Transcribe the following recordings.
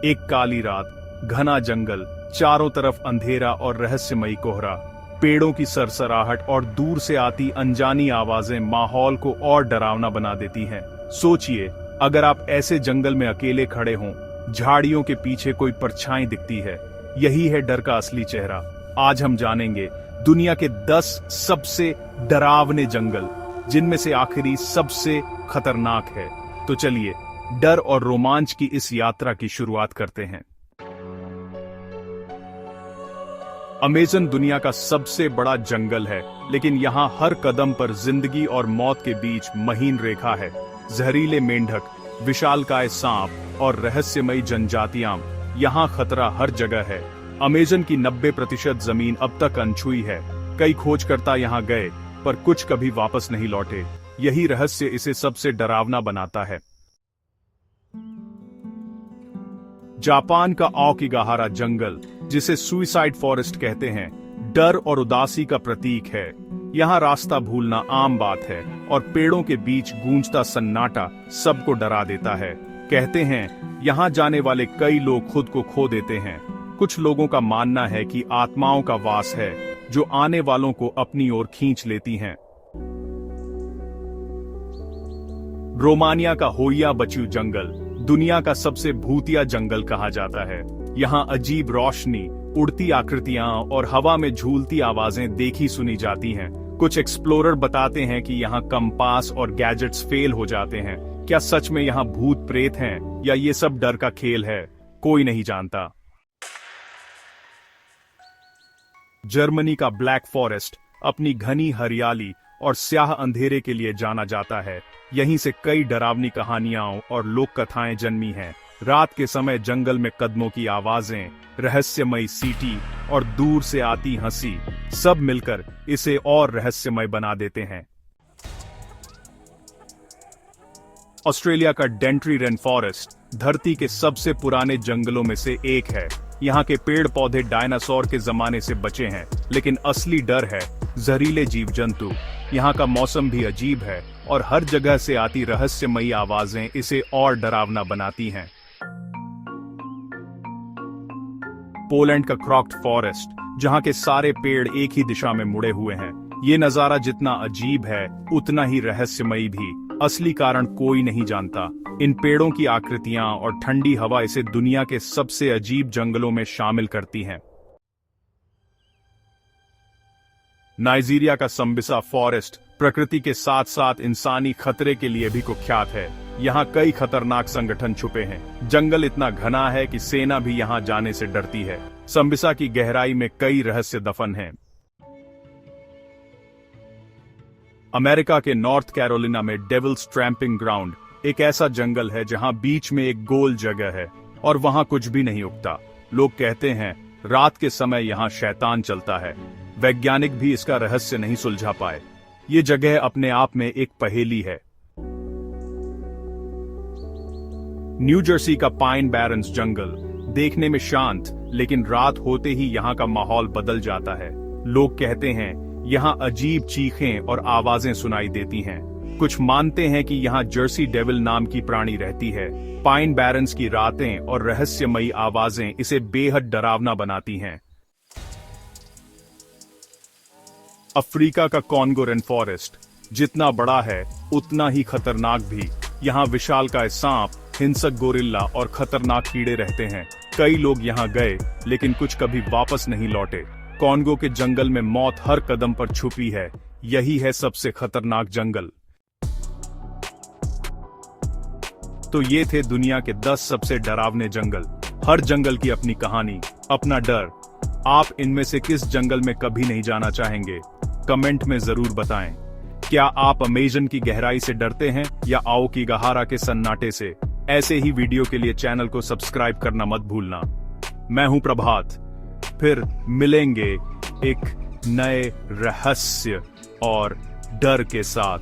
एक काली रात, घना जंगल, चारों तरफ अंधेरा और रहस्यमयी कोहरा। पेड़ों की सरसराहट और दूर से आती अनजानी आवाजें माहौल को और डरावना बना देती हैं। सोचिए, अगर आप ऐसे जंगल में अकेले खड़े हों, झाड़ियों के पीछे कोई परछाई दिखती है, यही है डर का असली चेहरा। आज हम जानेंगे दुनिया के 10 सबसे डरावने जंगल, जिनमें से आखिरी सबसे खतरनाक है। तो चलिए डर और रोमांच की इस यात्रा की शुरुआत करते हैं। अमेज़न दुनिया का सबसे बड़ा जंगल है, लेकिन यहाँ हर कदम पर जिंदगी और मौत के बीच महीन रेखा है। जहरीले मेंढक, विशालकाय सांप और रहस्यमयी जनजातियां, यहाँ खतरा हर जगह है। अमेज़न की 90% जमीन अब तक अनछुई है। कई खोजकर्ता यहाँ गए, पर कुछ कभी वापस नहीं लौटे। यही रहस्य इसे सबसे डरावना बनाता है। जापान का आओकिगाहारा जंगल, जिसे सुइसाइड फॉरेस्ट कहते हैं, डर और उदासी का प्रतीक है। यहाँ रास्ता भूलना आम बात है और पेड़ों के बीच गूंजता सन्नाटा सबको डरा देता है। कहते हैं यहाँ जाने वाले कई लोग खुद को खो देते हैं। कुछ लोगों का मानना है कि आत्माओं का वास है, जो आने वालों को अपनी ओर खींच लेती हैं। रोमानिया का होइया बच्चू जंगल दुनिया का सबसे भूतिया जंगल कहा जाता है। यहाँ अजीब रोशनी, उड़ती आकृतियां और हवा में झूलती आवाजें देखी सुनी जाती हैं। कुछ एक्सप्लोरर बताते हैं कि यहाँ कंपास और गैजेट्स फेल हो जाते हैं। क्या सच में यहाँ भूत प्रेत हैं, या ये सब डर का खेल है? कोई नहीं जानता। जर्मनी का ब्लैक फॉरेस्ट अपनी घनी हरियाली और स्याह अंधेरे के लिए जाना जाता है। यहीं से कई डरावनी कहानियां और लोक कथाएं जन्मी हैं। रात के समय जंगल में कदमों की आवाजें, रहस्यमयी सीटी और दूर से आती हंसी, सब मिलकर इसे और रहस्यमय बना देते हैं। ऑस्ट्रेलिया का डेंट्री रेन फॉरेस्ट धरती के सबसे पुराने जंगलों में से एक है। यहाँ के पेड़ पौधे डायनासोर के जमाने से बचे हैं, लेकिन असली डर है जहरीले जीव जंतु। यहाँ का मौसम भी अजीब है और हर जगह से आती रहस्यमयी आवाजें इसे और डरावना बनाती हैं। पोलैंड का क्रॉक्ड फॉरेस्ट, जहाँ के सारे पेड़ एक ही दिशा में मुड़े हुए हैं। ये नजारा जितना अजीब है, उतना ही रहस्यमयी भी। असली कारण कोई नहीं जानता। इन पेड़ों की आकृतियां और ठंडी हवा इसे दुनिया के सबसे अजीब जंगलों में शामिल करती हैं। नाइजीरिया का संबिसा फॉरेस्ट प्रकृति के साथ साथ इंसानी खतरे के लिए भी कुख्यात है। यहाँ कई खतरनाक संगठन छुपे हैं। जंगल इतना घना है कि सेना भी यहाँ जाने से डरती है। संबिसा की गहराई में कई रहस्य दफन हैं। अमेरिका के नॉर्थ कैरोलिना में डेविल्स ट्रैंपिंग ग्राउंड एक ऐसा जंगल है जहां बीच में एक गोल जगह है और वहां कुछ भी नहीं उगता। लोग कहते हैं रात के समय यहां शैतान चलता है। वैज्ञानिक भी इसका रहस्य नहीं सुलझा पाए। ये जगह अपने आप में एक पहेली है। न्यू जर्सी का पाइन बैरन्स जंगल देखने में शांत, लेकिन रात होते ही यहाँ का माहौल बदल जाता है। लोग कहते हैं यहाँ अजीब चीखें और आवाजें सुनाई देती हैं। कुछ मानते हैं कि यहाँ जर्सी डेविल नाम की प्राणी रहती है। पाइन बैरन्स की रातें और रहस्यमयी आवाजें इसे बेहद डरावना बनाती हैं। अफ्रीका का कॉन्गो रेन फॉरेस्ट जितना बड़ा है, उतना ही खतरनाक भी। यहाँ विशालकाय सांप, हिंसक गोरिल्ला और खतरनाक कीड़े रहते हैं। कई लोग यहाँ गए, लेकिन कुछ कभी वापस नहीं लौटे। कॉन्गो के जंगल में मौत हर कदम पर छुपी है। यही है सबसे खतरनाक जंगल। तो ये थे दुनिया के 10 सबसे डरावने जंगल। हर जंगल की अपनी कहानी, अपना डर। आप इनमें से किस जंगल में कभी नहीं जाना चाहेंगे? कमेंट में जरूर बताएं। क्या आप अमेज़न की गहराई से डरते हैं या आओकिगाहारा के सन्नाटे से? ऐसे ही वीडियो के लिए चैनल को सब्सक्राइब करना मत भूलना। मैं हूं प्रभात। फिर मिलेंगे एक नए रहस्य और डर के साथ।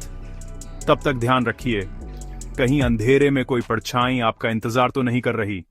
तब तक ध्यान रखिए, कहीं अंधेरे में कोई परछाई आपका इंतजार तो नहीं कर रही।